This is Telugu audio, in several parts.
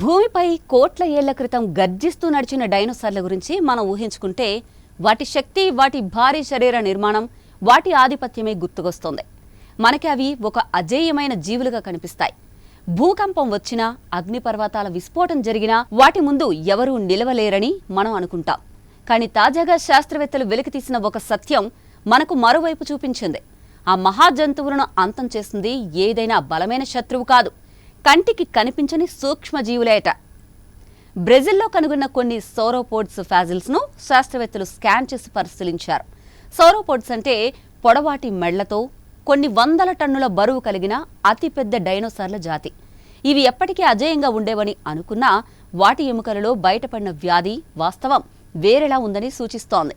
భూమిపై కోట్ల ఏళ్ల క్రితం గర్జిస్తూ నడిచిన డైనోసార్ల గురించి మనం ఊహించుకుంటే వాటి శక్తి, వాటి భారీ శరీర నిర్మాణం, వాటి ఆధిపత్యమే గుర్తుకొస్తుంది. మనకి అవి ఒక అజేయమైన జీవులుగా కనిపిస్తాయి. భూకంపం వచ్చినా, అగ్నిపర్వతాల విస్ఫోటం జరిగినా వాటి ముందు ఎవరూ నిలవలేరని మనం అనుకుంటాం. కానీ తాజాగా శాస్త్రవేత్తలు వెలికితీసిన ఒక సత్యం మనకు మరోవైపు చూపించింది. ఆ మహాజంతువులను అంతం చేస్తుంది ఏదైనా బలమైన శత్రువు కాదు, కంటికి కనిపించని సూక్ష్మజీవులేట. బ్రెజిల్లో కనుగొన్న కొన్ని సౌరోపోడ్స్ ఫాజిల్స్ను శాస్త్రవేత్తలు స్కాన్ చేసి పరిశీలించారు. సౌరోపోడ్స్ అంటే పొడవాటి మెళ్లతో కొన్ని వందల టన్నుల బరువు కలిగిన అతిపెద్ద డైనోసార్ల జాతి. ఇవి ఎప్పటికీ అజేయంగా ఉండేవని అనుకున్నా వాటి ఎముకలలో బయటపడిన వ్యాధి వాస్తవం వేరేలా ఉందని సూచిస్తోంది.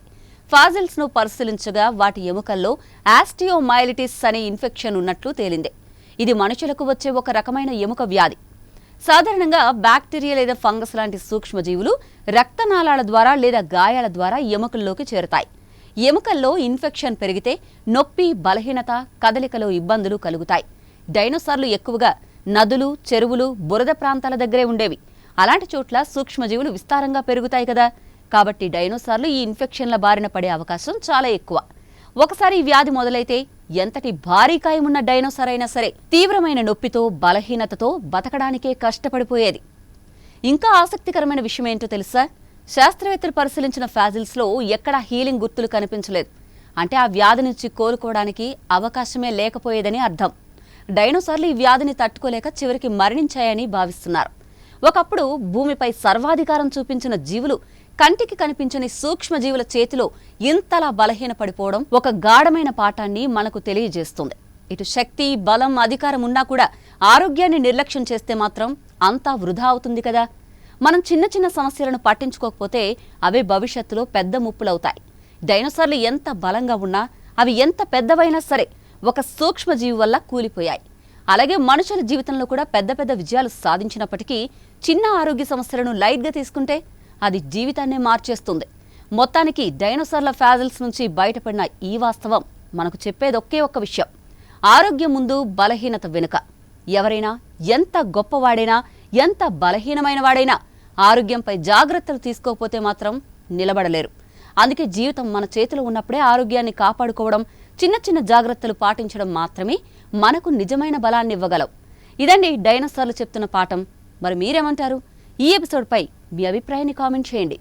ఫాజిల్స్ను పరిశీలించగా వాటి ఎముకల్లో ఆస్టియోమైలిటిస్ అనే ఇన్ఫెక్షన్ ఉన్నట్లు తేలింది. ఇది మనుషులకు వచ్చే ఒక రకమైన ఎముక వ్యాధి. సాధారణంగా బ్యాక్టీరియా లేదా ఫంగస్ లాంటి సూక్ష్మజీవులు రక్తనాళాల ద్వారా లేదా గాయాల ద్వారా ఎముకల్లోకి చేరుతాయి. ఎముకల్లో ఇన్ఫెక్షన్ పెరిగితే నొప్పి, బలహీనత, కదలికలో ఇబ్బందులు కలుగుతాయి. డైనోసార్లు ఎక్కువగా నదులు, చెరువులు, బురద ప్రాంతాల దగ్గరే ఉండేవి. అలాంటి చోట్ల సూక్ష్మజీవులు విస్తారంగా పెరుగుతాయి కదా. కాబట్టి డైనోసార్లు ఈ ఇన్ఫెక్షన్ల బారిన పడే అవకాశం చాలా ఎక్కువ. ఒకసారి ఈ వ్యాధి మొదలైతే ఎంతటి భారీ కాయమున్న డైనోసార్ అయినా సరే తీవ్రమైన నొప్పితో, బలహీనతతో బతకడానికే కష్టపడిపోయేది. ఇంకా ఆసక్తికరమైన విషయం ఏంటో తెలుసా? శాస్త్రవేత్తలు పరిశీలించిన ఫాజిల్స్లో ఎక్కడా హీలింగ్ గుర్తులు కనిపించలేదు. అంటే ఆ వ్యాధి నుంచి కోలుకోవడానికి అవకాశమే లేకపోయేదని అర్థం. డైనోసార్లు ఈ వ్యాధిని తట్టుకోలేక చివరికి మరణించాయని భావిస్తున్నారు. ఒకప్పుడు భూమిపై సర్వాధికారం చూపించిన జీవులు కంటికి కనిపించని సూక్ష్మజీవుల చేతిలో ఇంతలా బలహీనపడిపోవడం ఒక గాఢమైన పాఠాన్ని మనకు తెలియజేస్తుంది. ఇటు శక్తి, బలం, అధికారం ఉన్నా కూడా ఆరోగ్యాన్ని నిర్లక్ష్యం చేస్తే మాత్రం అంతా వృధా అవుతుంది కదా. మనం చిన్న చిన్న సమస్యలను పట్టించుకోకపోతే అవే భవిష్యత్తులో పెద్ద ముప్పులవుతాయి. డైనోసార్లు ఎంత బలంగా ఉన్నా, అవి ఎంత పెద్దవైనా సరే ఒక సూక్ష్మజీవి వల్ల కూలిపోయాయి. అలాగే మనుషుల జీవితంలో కూడా పెద్ద పెద్ద విజయాలు సాధించినప్పటికీ చిన్న ఆరోగ్య సమస్యలను లైట్గా తీసుకుంటే అది జీవితాన్నే మార్చేస్తుంది. మొత్తానికి డైనోసార్ల ఫాజిల్స్ నుంచి బయటపడిన ఈ వాస్తవం మనకు చెప్పేది ఒకే ఒక్క విషయం: ఆరోగ్యం ముందు బలహీనత వెనుక. ఎవరైనా ఎంత గొప్పవాడైనా, ఎంత బలహీనమైన వాడైనా ఆరోగ్యంపై జాగ్రత్తలు తీసుకోకపోతే మాత్రం నిలబడలేరు. అందుకే జీవితం మన చేతిలో ఉన్నప్పుడే ఆరోగ్యాన్ని కాపాడుకోవడం, చిన్న చిన్న జాగ్రత్తలు పాటించడం మాత్రమే మనకు నిజమైన బలాన్ని ఇవ్వగలవు. ఇదండి డైనోసార్లు చెప్తున్న పాఠం. మరి మీరేమంటారు? ఈ ఎపిసోడ్పై మీ అభిప్రాయాన్ని కామెంట్ చేయండి.